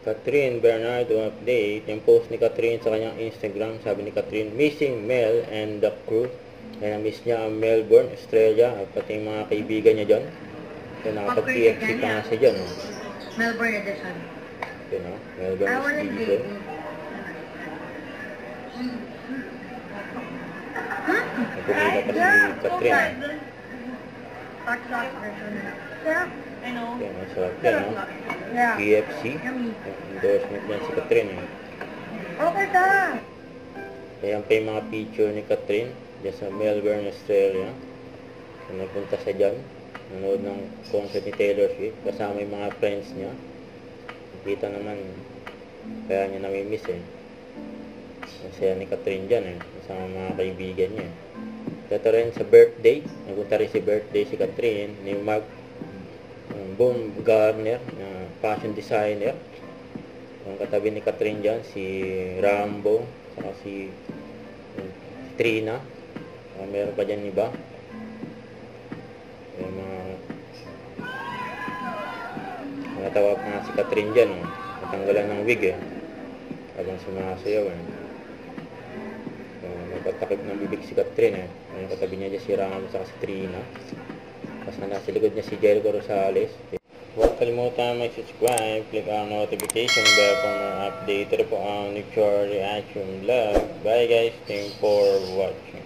Catherine Bernardo update. Yung post ni Catherine sa kanyang Instagram. Sabi ni Catherine, missing Mel and the crew. Kaya na-miss niya ang Melbourne, Australia. At pati yung mga kaibigan niya dyan. Kaya nakapag-PFC pa nga siya dyan. Oh. Melbourne edition. Yun, oh. Melbourne is dito. Nagpumila pa si Catherine. Hot sauce version. Yeah, I know. Kaya masarap yan, oh. Yeah. PFC. Yummy. Endorsement yan si Catherine, eh. Okay ka. Ayan pa yung mga picture ni Catherine dyan sa Melbourne, Australia. So, nagpunta siya dyan. Nanood ng concert ni Taylor Swift. Kasama yung mga friends niya. Nakita naman. Kaya niya namimiss eh. Masaya ni Catherine dyan eh. Kasama mga kaibigan niya eh. Ito rin sa birthday. Nagpunta rin si birthday si Catherine. Ni Mark Baumgartner na fashion designer. Ang katabi ni Catherine dyan, si Rambo, saka si Trina. Meron pa dyan iba. Yung natawa pa nga si Catherine dyan. Oh. Natanggalan ng wig eh. Habang sumasayaw eh. So, nagpatakip ng bibig si Catherine eh. Yung katabi niya dyan si Rambo, saka si Trina. Tapos nasa likod niya si Jericho Rosales. Huwag kalimutan mag-subscribe, click ang notification bell for more update. Ito po ang Nick Chor Reaction Vlog. Bye guys, thanks for watching.